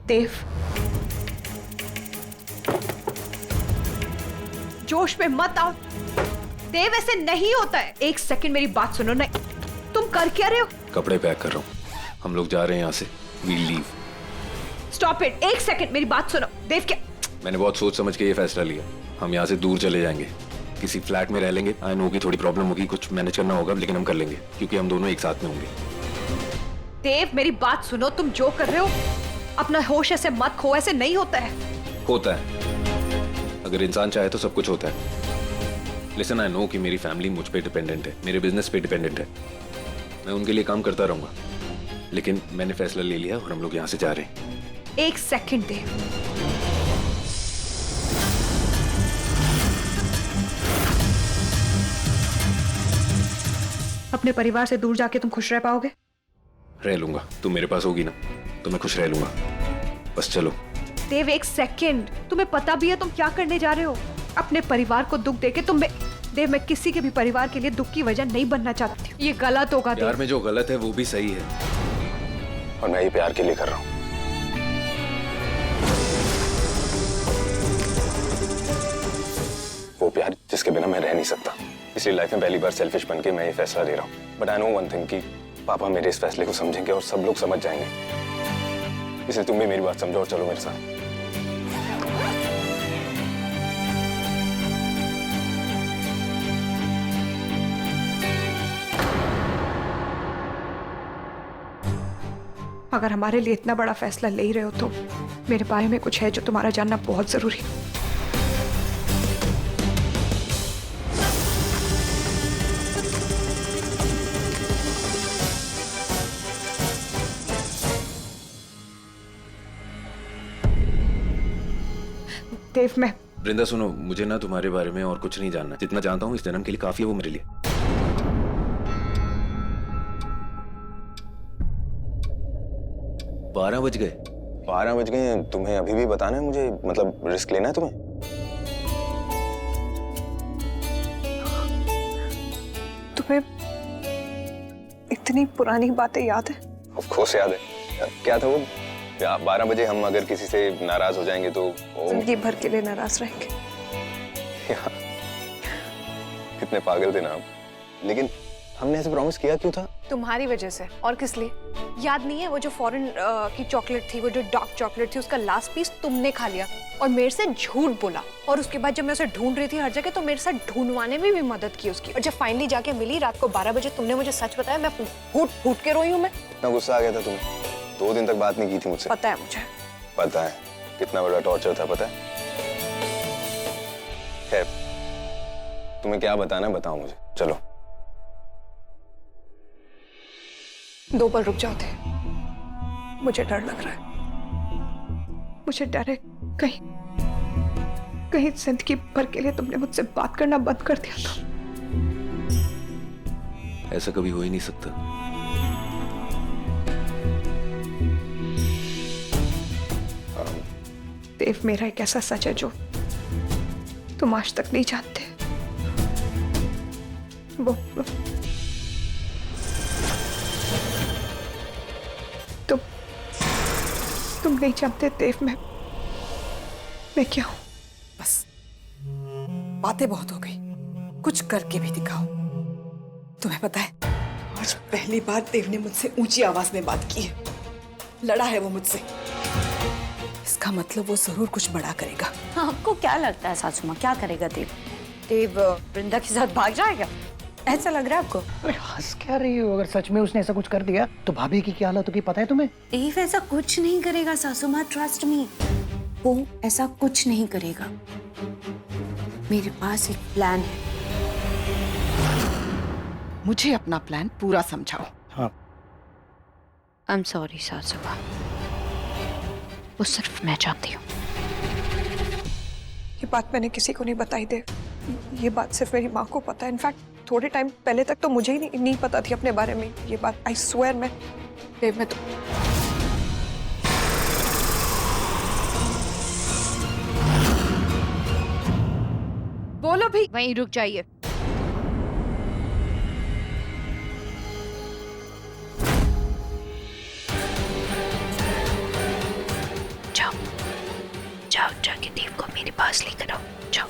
देव, जोश में मत आओ। देव, ऐसे नहीं होता है। एक सेकंड मेरी बात सुनो ना। तुम कर क्या रहे हो? कपड़े पैक कर रहा हूँ, हम लोग जा रहे हैं यहाँ से। We'll leave. Stop it. एक सेकंड मेरी बात सुनो। देव, क्या? मैंने बहुत सोच समझ के ये फैसला लिया। हम यहाँ से दूर चले जाएंगे, किसी फ्लैट में रह लेंगे। आई नो की थोड़ी प्रॉब्लम होगी, कुछ मैनेज करना होगा, लेकिन हम कर लेंगे क्योंकि हम दोनों एक साथ में होंगे। देव, मेरी बात सुनो। तुम जो कर रहे हो, अपना होश ऐसे मत खो। ऐसे नहीं होता है। होता है, अगर इंसान चाहे तो सब कुछ होता है। लिसन, आई नो कि मेरी फैमिली मुझ पे डिपेंडेंट है, मेरे बिजनेस पे डिपेंडेंट है। मैं उनके लिए काम करता रहूंगा, लेकिन मैंने फैसला ले लिया और हम लोग यहाँ से जा रहे हैं। एक सेकंड देव। अपने परिवार से दूर जाके तुम खुश रह पाओगे? रह लूंगा, तुम मेरे पास होगी ना तो मैं खुश रह लूंगा। बस चलो। देव, एक सेकंड। तुम्हें पता भी है तुम क्या करने जा रहे हो? अपने परिवार को दुख देके तुम देव, मैं किसी के भी परिवार के लिए दुख की वजह नहीं बनना चाहती हूँ। ये गलत होगा देव। प्यार में जो गलत है वो भी सही है, और मैं ये प्यार के लिए कर रहा हूँ। वो प्यार जिसके बिना मैं रह नहीं सकता। इसलिए लाइफ में पहली बार सेल्फिश बन के मैं ये फैसला ले रहा हूँ। But I know one thing कि पापा मेरे इस फैसले को समझेंगे और सब लोग समझ जाएंगे। इसलिए तुम भी मेरी बात समझो और चलो मेरे साथ। अगर हमारे लिए इतना बड़ा फैसला ले ही रहे हो तो मेरे बारे में कुछ है जो तुम्हारा जानना बहुत जरूरी है। देव, मैं वृंदा सुनो, मुझे ना तुम्हारे बारे में और कुछ नहीं जानना। जितना जानता हूँ इस जन्म के लिए काफी है वो मेरे लिए। 12 बज गए। 12 बज गए? तुम्हें अभी भी बताना है मुझे? मतलब रिस्क लेना है तुम्हें? तुम्हें इतनी पुरानी बातें याद है? ऑफ कोर्स याद है। क्या था वो? 12 बजे हम अगर किसी से नाराज हो जाएंगे तो जिंदगी भर के लिए नाराज रहेंगे। कितने पागल थे ना हम। लेकिन हमने ऐसे प्रॉमिस किया क्यों था? तुम्हारी वजह से। और किस लिए? याद नहीं है वो जो फॉरेन की चॉकलेट थी, वो जो डार्क चॉकलेट थी, उसका लास्ट पीस तुमने खा लिया और मेरे से झूठ बोला। और उसके बाद जब मैं उसे ढूंढ रही थी हर जगह, तो मेरे साथ ढूंढवाने में भी मदद की उसकी। और जब फाइनली जाके मिली रात को 12 बजे, तुमने मुझे सच बताया। मैं फूट फूट के रोई हूँ। मैं इतना गुस्सा आ गया था तुम्हें? 2 दिन तक बात नहीं की थी मुझसे। पता है मुझे। पता है कितना बड़ा टॉर्चर था, पता है? खैर, तुम्हें क्या बताना है बताओ मुझे। चलो 2 पल रुक जाते। मुझे डर लग रहा है। मुझे डर है कहीं कहीं जिंदगी भर के लिए तुमने मुझसे बात करना बंद कर दिया था। ऐसा कभी हो ही नहीं सकता। देव, मेरा एक ऐसा सच है जो तुम आज तक नहीं जानते। वो तुम नहीं जानते देव, मैं क्या हूं। बस बातें बहुत हो गई, कुछ करके भी दिखाओ। तुम्हें पता है, आज पहली बार देव ने मुझसे ऊंची आवाज में बात की है। लड़ा है वो मुझसे। इसका मतलब वो जरूर कुछ बड़ा करेगा। आपको क्या लगता है सासू माँ, क्या करेगा देव? देव वृंदा के साथ भाग जाएगा, ऐसा लग रहा है आपको? हंस क्या रही हो? अगर सच में उसने ऐसा कुछ कर दिया तो भाभी की क्या हालत होगी पता है तुम्हें? देव ऐसा कुछ नहीं करेगा सासू माँ, ट्रस्ट मी। वो ऐसा कुछ नहीं करेगा। मेरे पास एक प्लान है। मुझे अपना प्लान पूरा समझाओ। हाँ। आई एम सॉरी सासू माँ, वो सिर्फ मैं जानती हूँ। ये बात मैंने किसी को नहीं बताई देव। ये बात सिर्फ मेरी माँ को पता है। इनफैक्ट थोड़े टाइम पहले तक तो मुझे ही नहीं पता थी अपने बारे में ये बात। आई स्वेयर मैं देव, मैं तो बोलो भी। वहीं रुक जाइए। जाके देव को मेरे पास लेकर आओ, जाओ।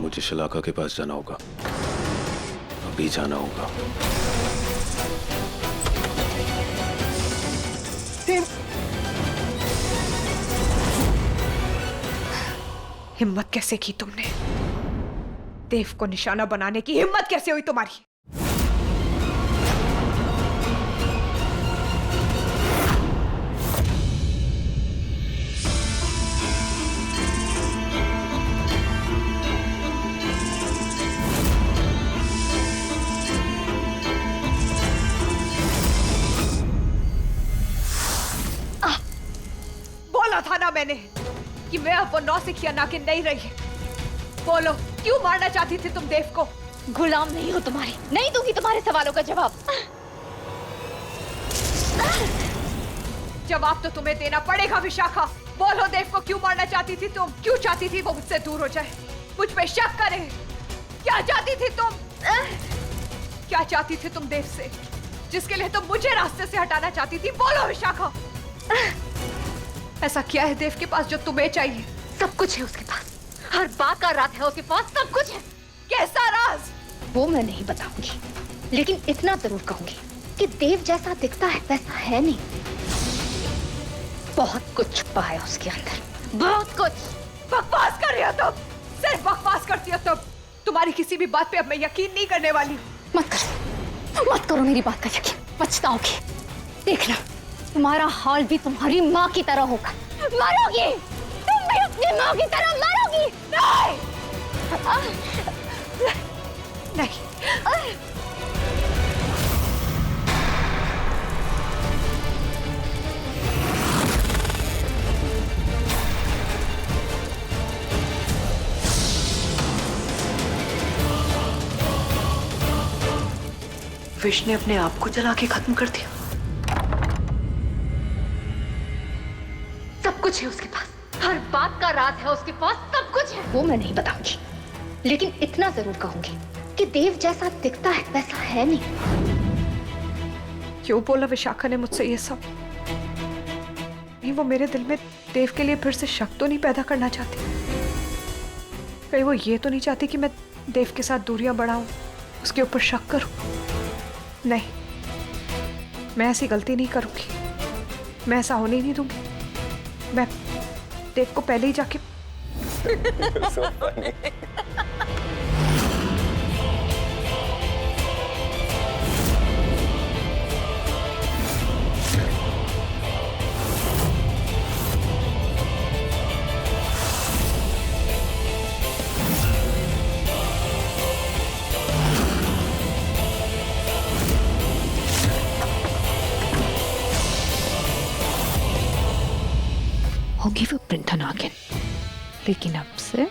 मुझे शलाका के पास जाना होगा, अभी जाना होगा। हिम्मत कैसे की तुमने? देव को निशाना बनाने की हिम्मत कैसे हुई तुम्हारी? बोला था ना मैंने कि मैं अब वो नौसिखिया नागिन नहीं रही। बोलो, क्यों मारना चाहती थी तुम देव को? गुलाम नहीं हो तुम्हारी, नहीं दूंगी तुम्हारे सवालों का जवाब। जवाब तो तुम्हें देना पड़ेगा विशाखा। बोलो, देव को क्यों मारना चाहती थी तुम? क्यों चाहती थी वो मुझसे दूर हो जाए, मुझ पे शक करे? क्या चाहती थी तुम? क्या चाहती थी तुम देव से, जिसके लिए तुम मुझे रास्ते से हटाना चाहती थी? बोलो विशाखा, ऐसा क्या है देव के पास जो तुम्हें चाहिए? सब कुछ है उसके पास, हर बात का राज है उसके पास, सब कुछ है। कैसा राज? वो मैं नहीं बताऊंगी, लेकिन इतना जरूर कहूंगी कि देव जैसा दिखता है वैसा है नहीं। बहुत कुछ छुपा है उसके अंदर, बहुत कुछ। बकवास कर रही हो तुम, सिर्फ बकवास करती हो तुम। तुम्हारी किसी भी बात पे अब मैं यकीन नहीं करने वाली। मत करो मेरी बात का यकीन, पछताओगी। देखना, तुम्हारा हाल भी तुम्हारी माँ की तरह होगा। मरोगी, तुम भी अपनी माँ की तरह मरोगी। नहीं, विश ने अपने आप को जला के खत्म कर दिया। सब कुछ है उसके पास, हर बात का राज है उसके पास, सब कुछ है। वो मैं नहीं बताऊंगी, लेकिन इतना जरूर कहूंगी कि देव जैसा दिखता है वैसा है नहीं। क्यों बोला विशाखा ने मुझसे ये सब? नहीं, वो मेरे दिल में देव के लिए फिर से शक तो नहीं पैदा करना चाहती? कहीं वो ये तो नहीं चाहती कि मैं देव के साथ दूरियां बढ़ाऊं, उसके ऊपर शक करूं? नहीं, मैं ऐसी गलती नहीं करूंगी, मैं ऐसा होने ही नहीं दूंगी। मैं देव को पहले ही जाके So funny. होगी वो वृंदा नागिन, लेकिन अब से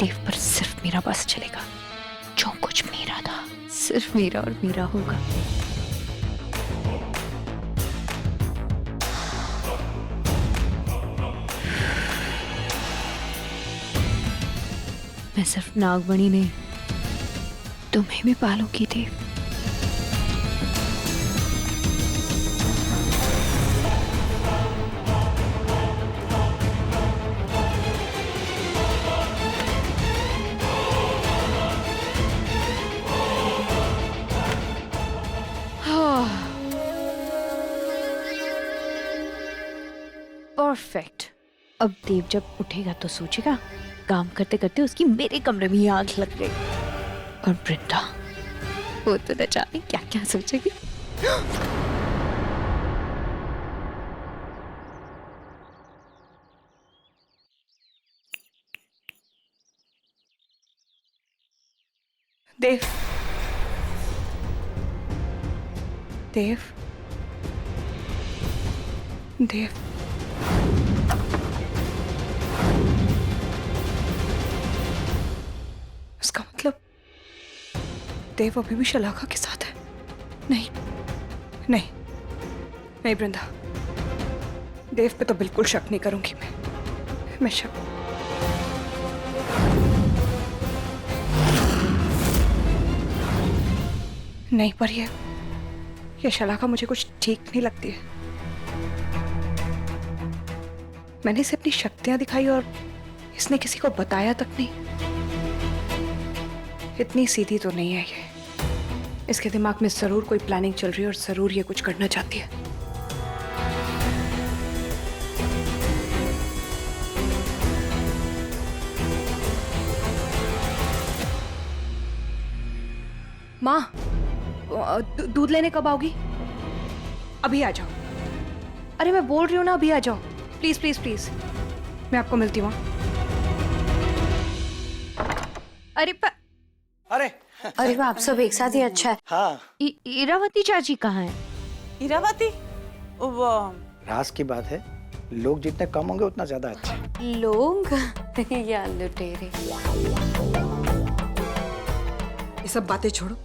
देव पर सिर्फ मेरा बस चलेगा। जो कुछ मेरा था सिर्फ मेरा और मेरा होगा। मैं सिर्फ नागमणि नहीं, तुम्हें भी पालूंगी देव। परफेक्ट। अब देव जब उठेगा तो सोचेगा काम करते करते उसकी मेरे कमरे में ही आग लग गई। और वृंदा, वो तो न जाने क्या क्या सोचेगी। देव, देव, देव। देव अभी भी शलाका के साथ है? नहीं नहीं नहीं वृंदा, देव पे तो बिल्कुल शक नहीं करूंगी मैं शक नहीं, पर ये शलाका मुझे कुछ ठीक नहीं लगती है। मैंने इसे अपनी शक्तियां दिखाई और इसने किसी को बताया तक नहीं। इतनी सीधी तो नहीं है ये। इसके दिमाग में जरूर कोई प्लानिंग चल रही है और जरूर ये कुछ करना चाहती है। माँ, दूध लेने कब आओगी? अभी आ जाओ। अरे मैं बोल रही हूँ ना, अभी आ जाओ प्लीज प्लीज प्लीज। मैं आपको मिलती हूँ। अरे अरे वाह, आप सब एक साथ ही अच्छा है। हाँ, इरावती चाची कहाँ है? इरावती वो राज की बात है, लोग जितने कम होंगे उतना ज्यादा अच्छा। लोग या लुटेरे। ये सब बातें छोड़ो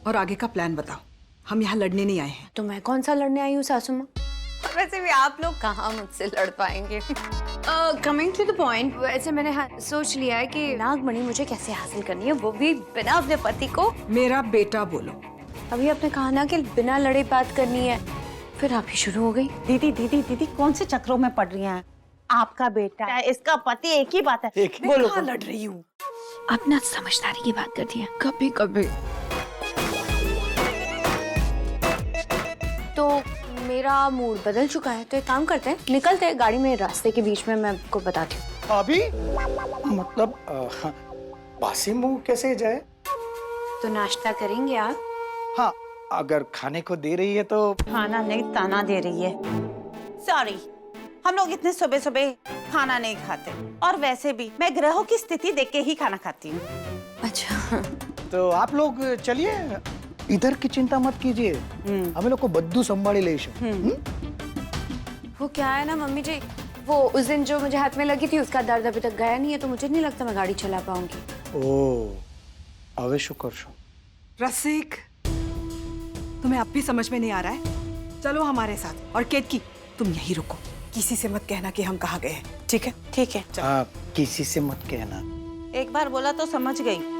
और आगे का प्लान बताओ। हम यहाँ लड़ने नहीं आए हैं। तो मैं कौन सा लड़ने आई हूँ सासू माँ? और वैसे भी आप लोग कहाँ मुझसे लड़ पाएंगे। कमिंग टू द पॉइंट, वैसे मैंने सोच लिया है कि नागमणि मुझे कैसे हासिल करनी है, वो भी बिना अपने पति को। मेरा बेटा बोलो। अभी आपने कहा ना कि बिना लड़े बात करनी है, फिर आप ही शुरू हो गई। दीदी कौन से चक्रों में पड़ रही हैं? आपका बेटा, इसका पति, एक ही बात है। बोलो, कहाँ लड़ रही हूँ? अपना समझदारी की बात करती है कभी कभी। तो मेरा मूड बदल चुका है, तो एक काम करते हैं, निकलते हैं गाड़ी में, रास्ते के बीच में मैं आपको बताती हूँ। अभी मतलब बासी मुंह कैसे जाए? तो नाश्ता करेंगे आप? हाँ, अगर खाने को दे रही है तो। खाना नहीं ताना दे रही है। सॉरी, हम लोग इतने सुबह सुबह खाना नहीं खाते, और वैसे भी मैं ग्रहों की स्थिति देख के ही खाना खाती हूँ। अच्छा, तो आप लोग चलिए, इधर की चिंता मत कीजिए, हमें लोग को बद्दू संभाली ले। वो क्या है ना मम्मी जी, वो उस दिन जो मुझे हाथ में लगी थी उसका दर्द अभी तक गया नहीं है, तो मुझे नहीं लगता मैं गाड़ी चला पाऊंगी। ओह, अवे शुक्र शो। रसिक, तुम्हें अब भी समझ में नहीं आ रहा है? चलो हमारे साथ। और केतकी, तुम यहीं रुको, किसी से मत कहना कि हम कहाँ गए हैं, ठीक है? ठीक है, हाँ, किसी से मत कहना। एक बार बोला तो समझ गई।